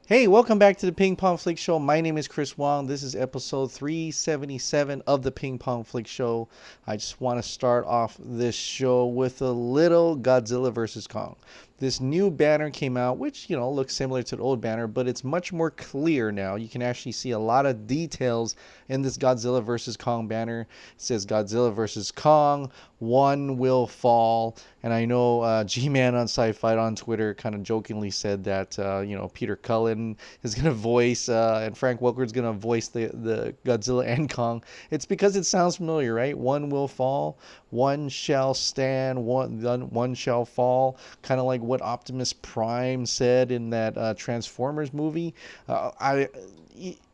Hey, welcome back to the Ping Pong Flix Show. My name is Chris Wong. This is episode 377 of the Ping Pong Flix Show. I just want to start off this show with a little Godzilla vs. Kong. This new banner came out, which, looks similar to the old banner, but it's much more clear now. You can actually see a lot of details in this Godzilla vs. Kong banner. It says Godzilla vs. Kong, one will fall. And I know G-Man on Sci-Fi on Twitter kind of jokingly said that, Peter Cullen is going to voice and Frank Welker's going to voice the Godzilla and Kong. It's because it sounds familiar, right? One will fall, one shall stand, one shall fall. Kind of like what Optimus Prime said in that Transformers movie.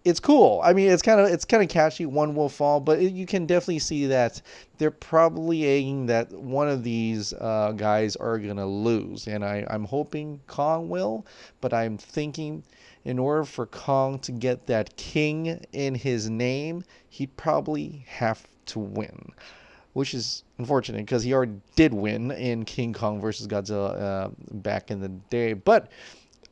It's cool. I mean, it's kind of catchy. One will fall, but you can definitely see that they're probably aiming that one of these guys are gonna lose, and I'm hoping Kong will, but I'm thinking in order for Kong to get that king in his name, he'd probably have to win, which is unfortunate because he already did win in King Kong versus Godzilla back in the day. But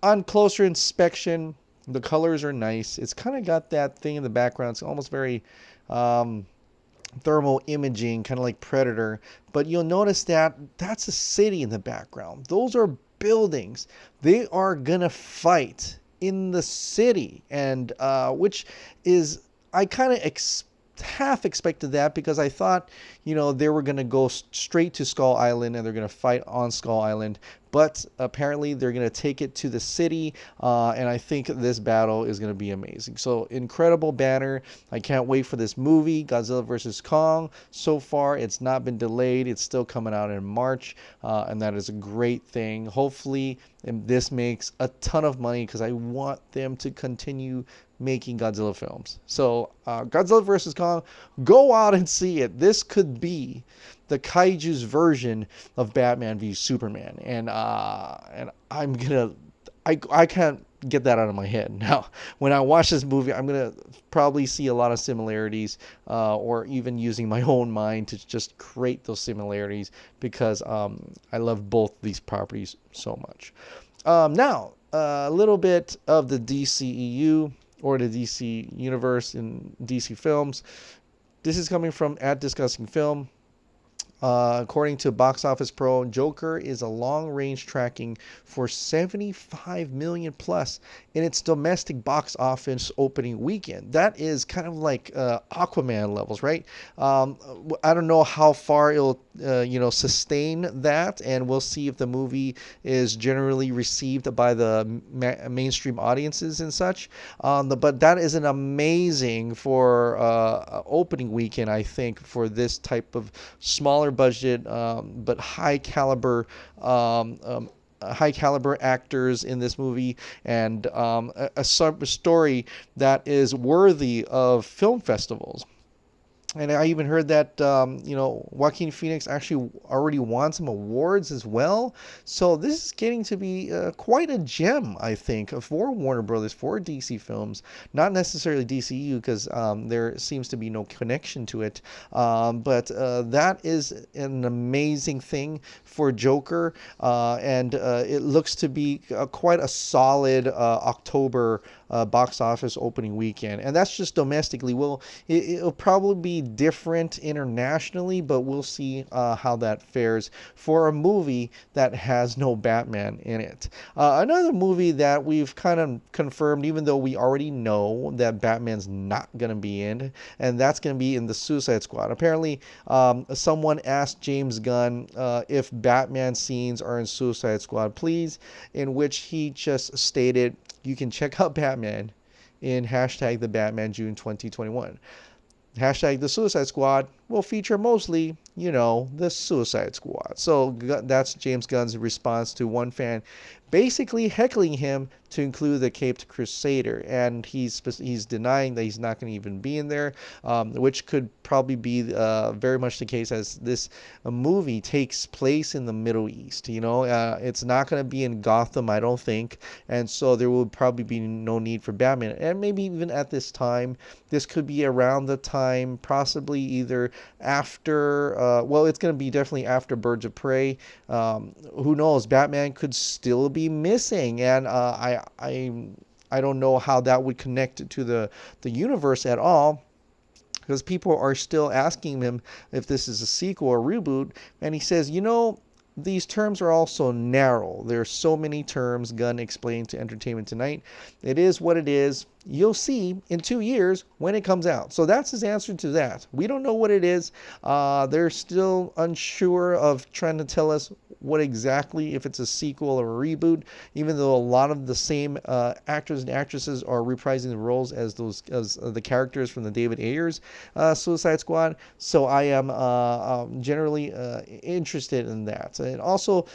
on closer inspection, the colors are nice. It's kind of got that thing in the background. It's almost very thermal imaging, kind of like Predator. But you'll notice that that's a city in the background. Those are buildings. They are going to fight in the city, and which is, I kind of half expected that because I thought, they were going to go straight to Skull Island and they're going to fight on Skull Island. But apparently they're going to take it to the city, and I think this battle is going to be amazing. So incredible banner. I can't wait for this movie, Godzilla vs. Kong. So far, it's not been delayed. It's still coming out in March, and that is a great thing. Hopefully, this makes a ton of money because I want them to continue making Godzilla films. So Godzilla vs. Kong, go out and see it. This could be the kaiju's version of Batman v Superman, and I'm gonna, I can't get that out of my head now. When I watch this movie, I'm gonna probably see a lot of similarities, or even using my own mind to just create those similarities because I love both these properties so much. Now a little bit of the DCEU, or the DC universe in DC films. This is coming from @DiscussingFilm. According to Box Office Pro, Joker is a long-range tracking for 75 million plus in its domestic box office opening weekend. That is kind of like Aquaman levels, right? I don't know how far it'll sustain that, and we'll see if the movie is generally received by the mainstream audiences and such. But that is an amazing for opening weekend, I think, for this type of smaller budget but high caliber actors in this movie, and a story that is worthy of film festivals. And I even heard that, Joaquin Phoenix actually already won some awards as well. So this is getting to be quite a gem, I think, for Warner Brothers, for DC films. Not necessarily DCU because there seems to be no connection to it. But that is an amazing thing for Joker. And it looks to be quite a solid October box office opening weekend. And that's just domestically. Well, it'll probably be different internationally, but we'll see how that fares for a movie that has no Batman in it. Another movie that we've kind of confirmed, even though we already know that Batman's not going to be in, and that's going to be in the Suicide Squad. Apparently, someone asked James Gunn if Batman scenes are in Suicide Squad, please, in which he just stated, you can check out Batman in hashtag the Batman June 2021. Hashtag the Suicide Squad will feature mostly, the Suicide Squad. So that's James Gunn's response to one fan basically heckling him to include the Caped Crusader, and he's denying that he's not going to even be in there, which could probably be very much the case as this movie takes place in the Middle East. It's not going to be in Gotham, I don't think, and so there will probably be no need for Batman. And maybe even at this time, this could be around the time, possibly either after, it's going to be definitely after Birds of Prey. Who knows? Batman could still be missing, and I don't know how that would connect to the universe at all, because people are still asking him if this is a sequel or reboot, and he says, these terms are also narrow. There are so many terms. Gunn explained to Entertainment Tonight. It is what it is. You'll see in 2 years when it comes out. So that's his answer to that. We don't know what it is. They're still unsure of trying to tell us what exactly, if it's a sequel or a reboot, even though a lot of the same actors and actresses are reprising the roles as the characters from the David Ayer's Suicide Squad. So I am generally interested in that. And also,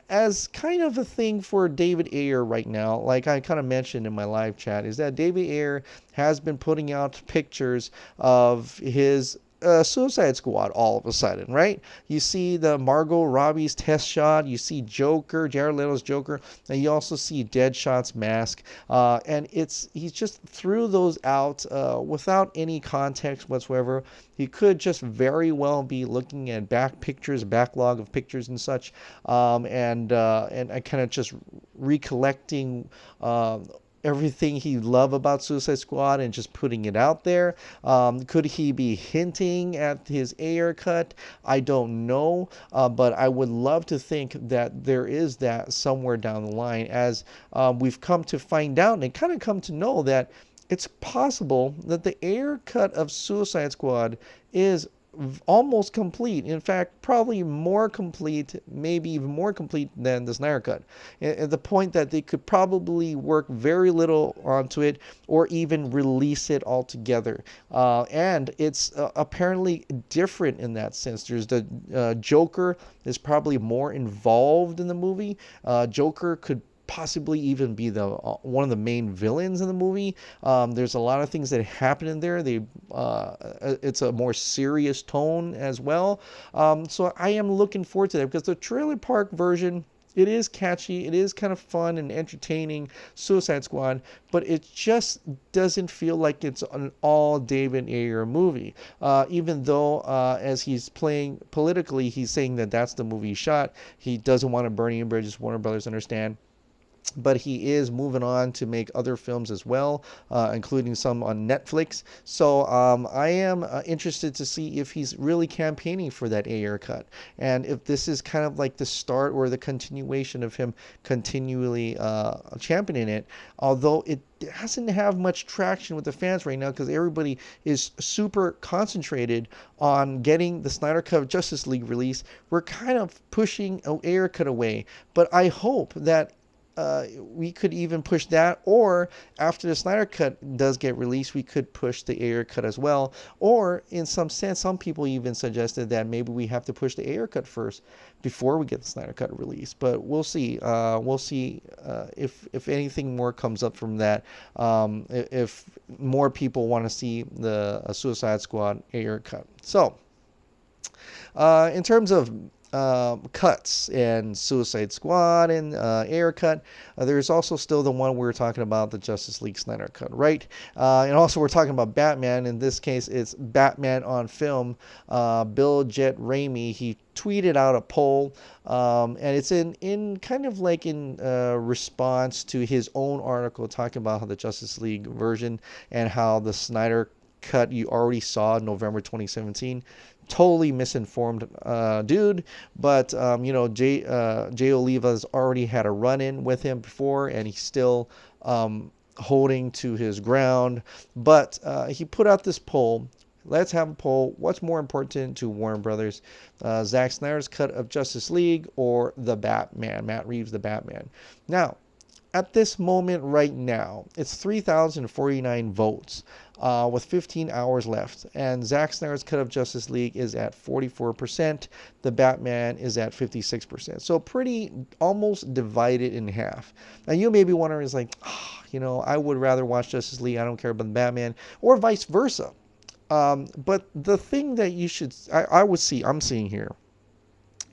as kind of a thing for David Ayer right now, like I kind of mentioned in my live chat, is that David Ayer has been putting out pictures of his Suicide Squad all of a sudden, right? You see the Margot Robbie's test shot, you see Joker, Jared Leto's Joker, and you also see Deadshot's mask, and he's just threw those out without any context whatsoever. He could just very well be looking at backlog of pictures and such, and I kind of just recollecting everything he loved about Suicide Squad and just putting it out there. Could he be hinting at his Ayer cut? I don't know, but I would love to think that there is that somewhere down the line, as we've come to find out and kind of come to know that it's possible that the Ayer cut of Suicide Squad is almost complete. In fact, probably more complete, maybe even more complete than the Snyder Cut. At the point that they could probably work very little onto it or even release it altogether. And it's apparently different in that sense. There's the Joker is probably more involved in the movie. Joker could possibly even be one of the main villains in the movie. There's a lot of things that happen in there. It's a more serious tone as well. So I am looking forward to that, because the Trailer Park version, it is catchy, it is kind of fun and entertaining, Suicide Squad, but it just doesn't feel like it's an all David Ayer movie. Even though as he's playing politically, he's saying that that's the movie he shot. He doesn't want to burn any bridges, Warner Brothers understand. But he is moving on to make other films as well, including some on Netflix. So I am interested to see if he's really campaigning for that Ayer cut, and if this is kind of like the start or the continuation of him continually championing it. Although it doesn't have much traction with the fans right now, because everybody is super concentrated on getting the Snyder Cut of Justice League release. We're kind of pushing an Ayer cut away, but I hope that we could even push that, or after the Snyder Cut does get released, we could push the Ayer Cut as well. Or in some sense, some people even suggested that maybe we have to push the Ayer Cut first before we get the Snyder Cut released. But we'll see. We'll see if anything more comes up from that. If more people want to see the Suicide Squad Ayer Cut. So, in terms of cuts and Suicide Squad and Ayer Cut, there's also still the one we were talking about, the Justice League Snyder Cut, right? And also we're talking about Batman. In this case, it's BatmanOnFilm. Bill Jet Ramey, he tweeted out a poll, and it's in kind of like in response to his own article talking about how the Justice League version and how the Snyder Cut you already saw in November 2017. Totally misinformed dude, but Jay Oliva's already had a run-in with him before, and he's still holding to his ground. But he put out this poll. Let's have a poll. What's more important to Warner Brothers, Zack Snyder's cut of Justice League or the Batman, Matt Reeves' The Batman? Now, at this moment right now, it's 3,049 votes with 15 hours left. And Zack Snyder's cut of Justice League is at 44%. The Batman is at 56%. So pretty almost divided in half. Now you may be wondering, is like, I would rather watch Justice League. I don't care about the Batman, or vice versa. But the thing that I'm seeing here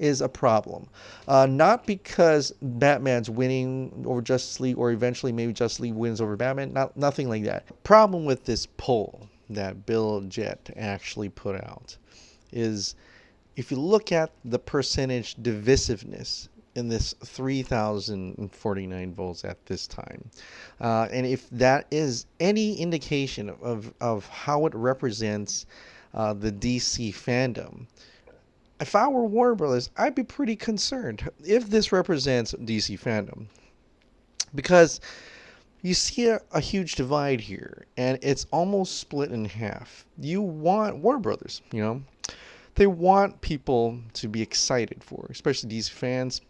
is a problem. Not because Batman's winning over Justice League, or eventually maybe Justice League wins over Batman. Nothing like that. Problem with this poll that Bill Jett actually put out is, if you look at the percentage divisiveness in this 3,049 volts at this time. And if that is any indication of how it represents the DC fandom, if I were Warner Brothers, I'd be pretty concerned if this represents DC fandom. Because you see a huge divide here, and it's almost split in half. You want Warner Brothers, they want people to be excited for, especially DC fans,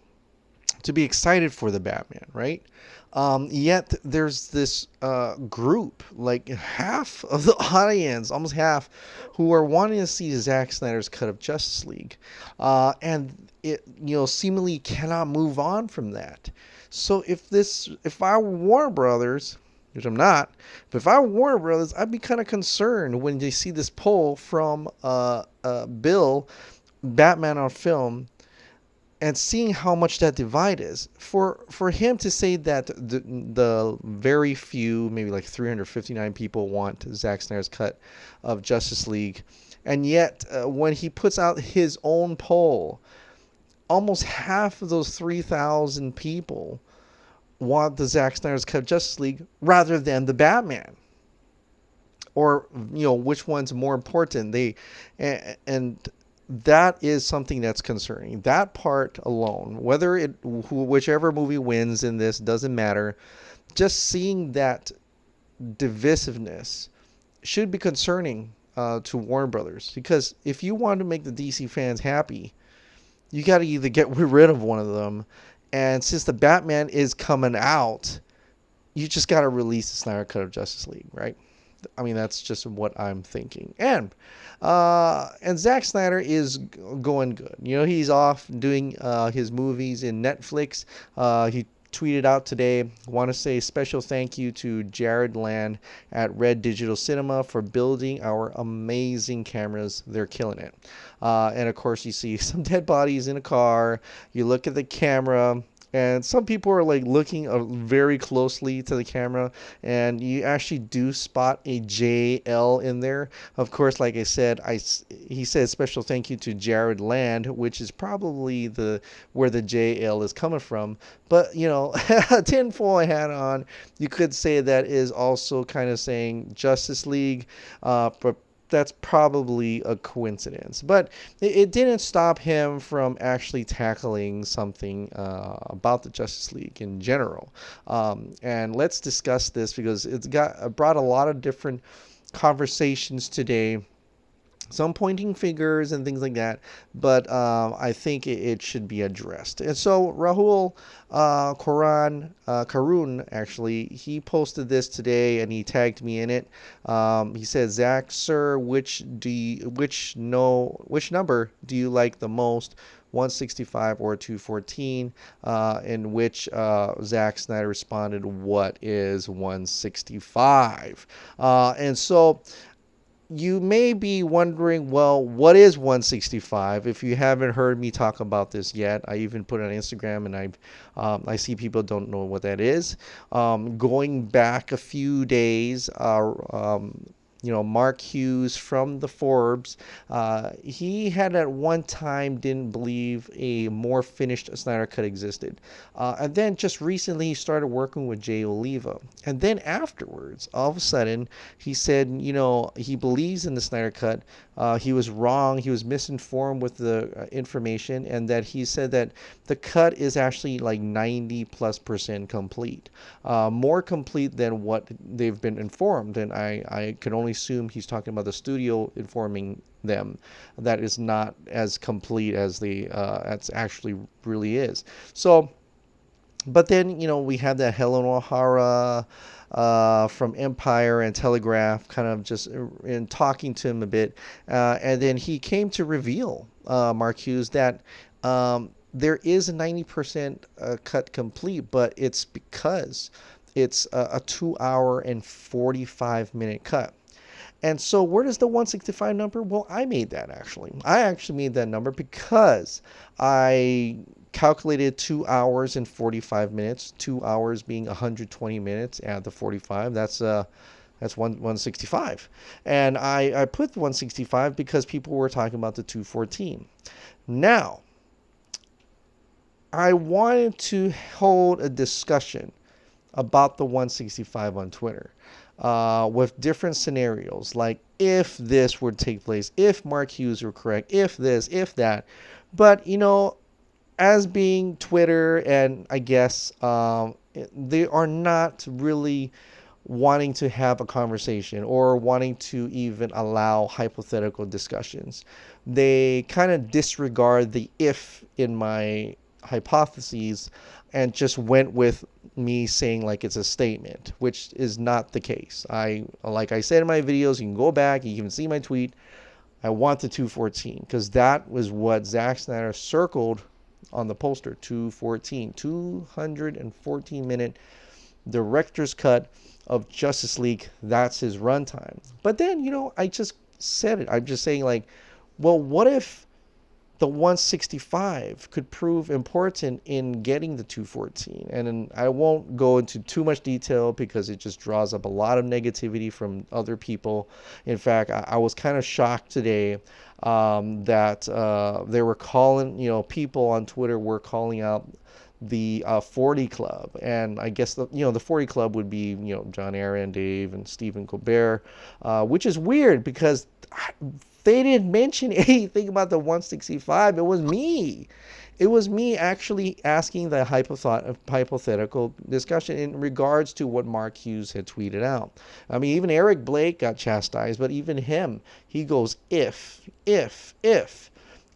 to be excited for the Batman, right? Yet there's this group, like half of the audience, almost half, who are wanting to see Zack Snyder's cut of Justice League, and it seemingly cannot move on from that. So if I were Warner Brothers, which I'm not, but if I were Warner Brothers, I'd be kind of concerned when they see this poll from Bill, BatmanOnFilm, and seeing how much that divide is. For him to say that the very few, maybe like 359 people want Zack Snyder's cut of Justice League, and yet when he puts out his own poll, almost half of those 3,000 people want the Zack Snyder's cut of Justice League rather than the Batman. Or, which one's more important? And that is something that's concerning. That part alone, whichever movie wins in this, doesn't matter. Just seeing that divisiveness should be concerning to Warner Brothers. Because if you want to make the DC fans happy, you got to either get rid of one of them, and since the Batman is coming out, you just got to release the Snyder Cut of Justice League, right? I mean, that's just what I'm thinking. And Zack Snyder is going good. He's off doing his movies in Netflix. He tweeted out today, want to say special thank you to Jared Land at Red Digital Cinema for building our amazing cameras. They're killing it. And of course, you see some dead bodies in a car. You look at the camera, and some people are like looking very closely to the camera, and you actually do spot a JL in there. Of course, like I said, he said special thank you to Jared Land, which is probably where the JL is coming from. But a tinfoil hat on, you could say that is also kind of saying Justice League, but that's probably a coincidence. But it didn't stop him from actually tackling something about the Justice League in general. And let's discuss this because it's brought a lot of different conversations today. Some pointing fingers and things like that, but I think it should be addressed. And so Rahul Karun, actually, he posted this today and he tagged me in it. He said, Zach, sir, which number do you like the most, 165 or 214? In which Zack Snyder responded, what is 165? And so you may be wondering, well, what is 165? If you haven't heard me talk about this yet, I even put it on Instagram, and I see people don't know what that is. Going back a few days, Mark Hughes from the Forbes, he had at one time didn't believe a more finished Snyder Cut existed. And then just recently he started working with Jay Oliva. And then afterwards, all of a sudden, he said, he believes in the Snyder Cut. He was wrong. He was misinformed with the information, and that he said that the cut is actually like 90+% complete, more complete than what they've been informed. And I can only assume he's talking about the studio informing them that is not as complete as that's actually really is. So, but then we had that Helen O'Hara from Empire and Telegraph, kind of just in talking to him a bit, and then he came to reveal, Mark Hughes, that there is a 90% cut complete, but it's because it's a 2 hour and 45-minute cut. And so where does the 165 number? Well, I made that actually. I actually made that number because I calculated 2 hours and 45 minutes, 2 hours being 120 minutes, add the 45, that's 165. And I put 165 because people were talking about the 214. Now, I wanted to hold a discussion about the 165 on Twitter with different scenarios, like if this would take place, if Mark Hughes were correct, if this, if that. But, as being Twitter, and I guess they are not really wanting to have a conversation or wanting to even allow hypothetical discussions. They kind of disregard the if in my hypotheses and just went with me saying like it's a statement, which is not the case. Like I said in my videos, you can go back, you can see my tweet. I want the 214 because that was what Zack Snyder circled on the poster. 214, 214-minute director's cut of Justice League. That's his runtime. But then, I just said it. I'm just saying, like, well, what if the 165 could prove important in getting the 214? And I won't go into too much detail because it just draws up a lot of negativity from other people. In fact, I was kind of shocked today that they were calling, people on Twitter were calling out the 40 Club, and I guess the 40 Club would be John Aaron, Dave, and Stephen Colbert, which is weird because they didn't mention anything about the 165. It was me. It was me actually asking the hypothetical discussion in regards to what Mark Hughes had tweeted out. I mean, even Eric Blake got chastised, but even him, he goes if. Louis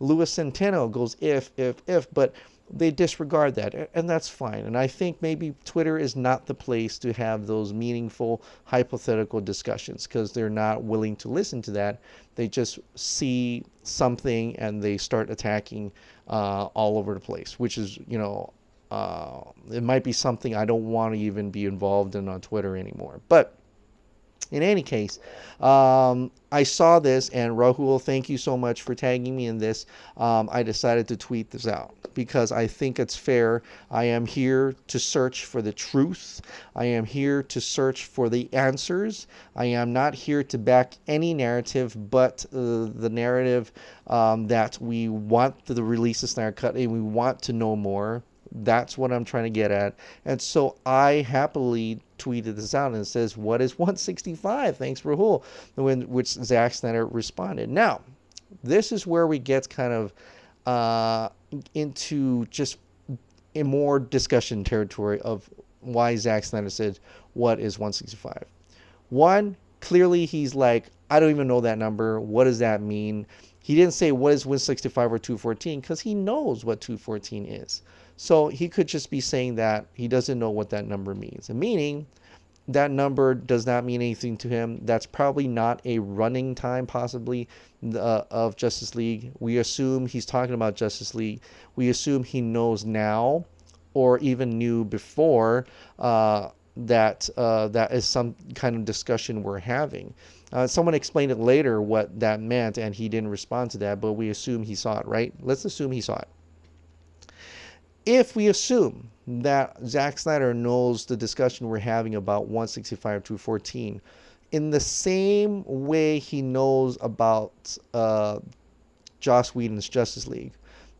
Centeno goes if, but they disregard that, and that's fine. And I think maybe Twitter is not the place to have those meaningful hypothetical discussions because they're not willing to listen to that. They just see something and they start attacking all over the place, which is, it might be something I don't want to even be involved in on Twitter anymore. But in any case, I saw this, and Rahul, thank you so much for tagging me in this. I decided to tweet this out because I think it's fair. I am here to search for the truth. I am here to search for the answers. I am not here to back any narrative but the narrative that we want the release of Snyder Cut and we want to know more. That's what I'm trying to get at. And so I happily tweeted this out, and it says, what is 165? Thanks, Rahul. Which Zack Snyder responded. Now, this is where we get kind of into just a more discussion territory of why Zack Snyder said, what is 165? One, clearly he's like, I don't even know that number. What does that mean? He didn't say what is 165 or 214 because he knows what 214 is. So he could just be saying that he doesn't know what that number means. And meaning that number does not mean anything to him. That's probably not a running time possibly of Justice League. We assume he's talking about Justice League. We assume he knows now or even knew before that is some kind of discussion we're having. Someone explained it later what that meant, and he didn't respond to that, but we assume he saw it, right? Let's assume he saw it. If we assume that Zack Snyder knows the discussion we're having about 165 to 14, in the same way he knows about Joss Whedon's Justice League,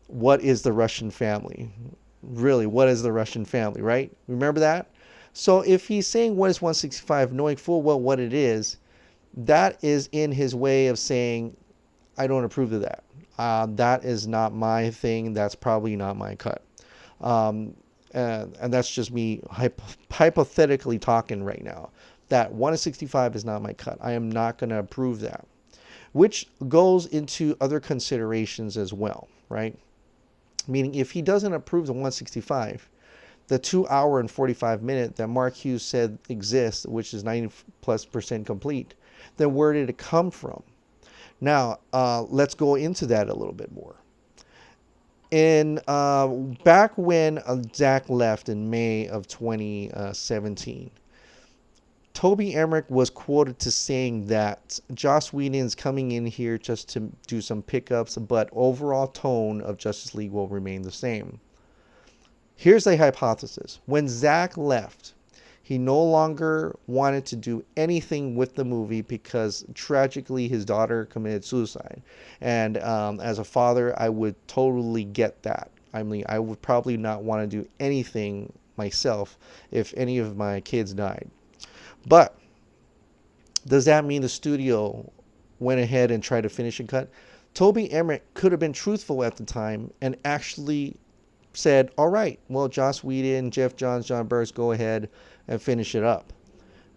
what is the Russian family? Really, what is the Russian family, right? Remember that? So if he's saying what is 165, knowing full well what it is, that is in his way of saying, I don't approve of that. That is not my thing. That's probably not my cut. And that's just me hypothetically talking right now. That 165 is not my cut. I am not going to approve that. Which goes into other considerations as well, right? Meaning if he doesn't approve the 165, the 2 hour and 45 minute that Mark Hughes said exists, which is 90+% complete, then where did it come from? Now, let's go into that a little bit more. Back when Zack left in May of 2017, Toby Emmerich was quoted to saying that Joss Whedon's coming in here just to do some pickups, but overall tone of Justice League will remain the same. Here's a hypothesis. When Zack left, he no longer wanted to do anything with the movie because tragically his daughter committed suicide. And as a father, I would totally get that. I mean, I would probably not want to do anything myself if any of my kids died. But does that mean the studio went ahead and tried to finish and cut? Toby Emmerich could have been truthful at the time and actually said, all right, well, Joss Whedon, Jeff Johns, John Burns, go ahead and finish it up.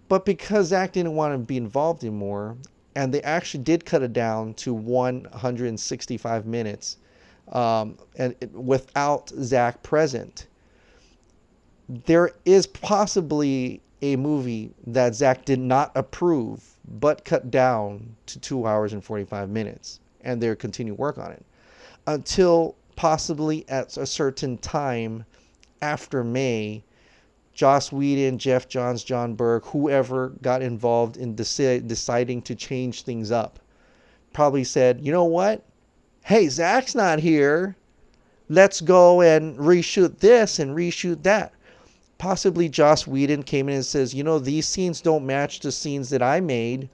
But because Zack didn't want to be involved anymore, and they actually did cut it down to 165 minutes, and without Zack present, there is possibly a movie that Zack did not approve, but cut down to 2 hours and 45 minutes, and they're continue work on it until possibly at a certain time after May. Joss Whedon, Jeff Johns, John Berg, whoever got involved in deciding to change things up, probably said, you know what? Hey, Zack's not here. Let's go and reshoot this and reshoot that. Possibly Joss Whedon came in and says, you know, these scenes don't match the scenes that I made,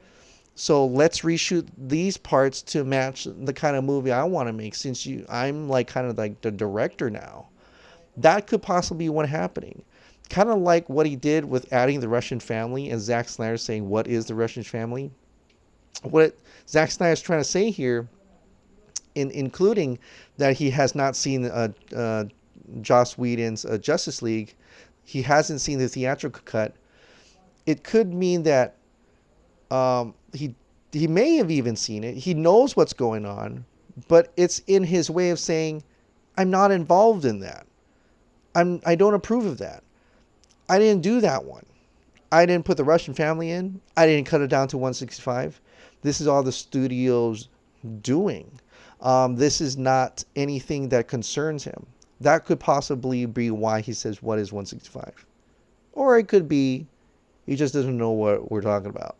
so let's reshoot these parts to match the kind of movie I want to make, since I'm like kind of like the director now. That could possibly be what happening. Kind of like what he did with adding the Russian family and Zack Snyder saying, what is the Russian family? What Zack Snyder is trying to say here, including that he has not seen Joss Whedon's Justice League, he hasn't seen the theatrical cut. It could mean that he may have even seen it. He knows what's going on, but it's in his way of saying, I'm not involved in that. I don't approve of that. I didn't do that one. I didn't put the Russian family in. I didn't cut it down to 165. This is all the studio's doing. This is not anything that concerns him. That could possibly be why he says, what is 165? Or it could be he just doesn't know what we're talking about.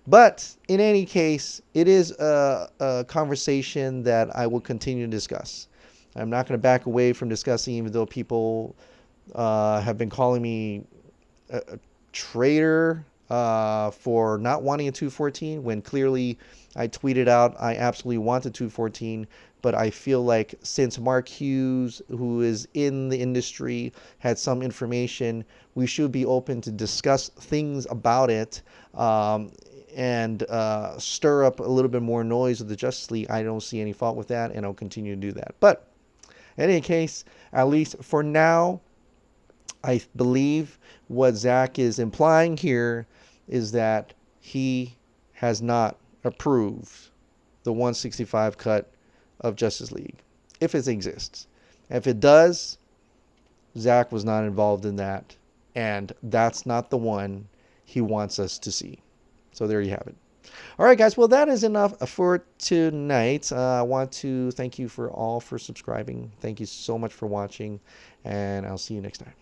But in any case, it is a conversation that I will continue to discuss. I'm not going to back away from discussing, even though people have been calling me a traitor for not wanting a 214, when clearly I tweeted out I absolutely want a 214, but I feel like since Mark Hughes, who is in the industry, had some information, we should be open to discuss things about it and stir up a little bit more noise of the Justice League. I don't see any fault with that, and I'll continue to do that. But in any case, at least for now, I believe what Zack is implying here is that he has not approved the 165 cut of Justice League, if it exists. If it does, Zack was not involved in that, and that's not the one he wants us to see. So there you have it. All right, guys. Well, that is enough for tonight. I want to thank you for subscribing. Thank you so much for watching, and I'll see you next time.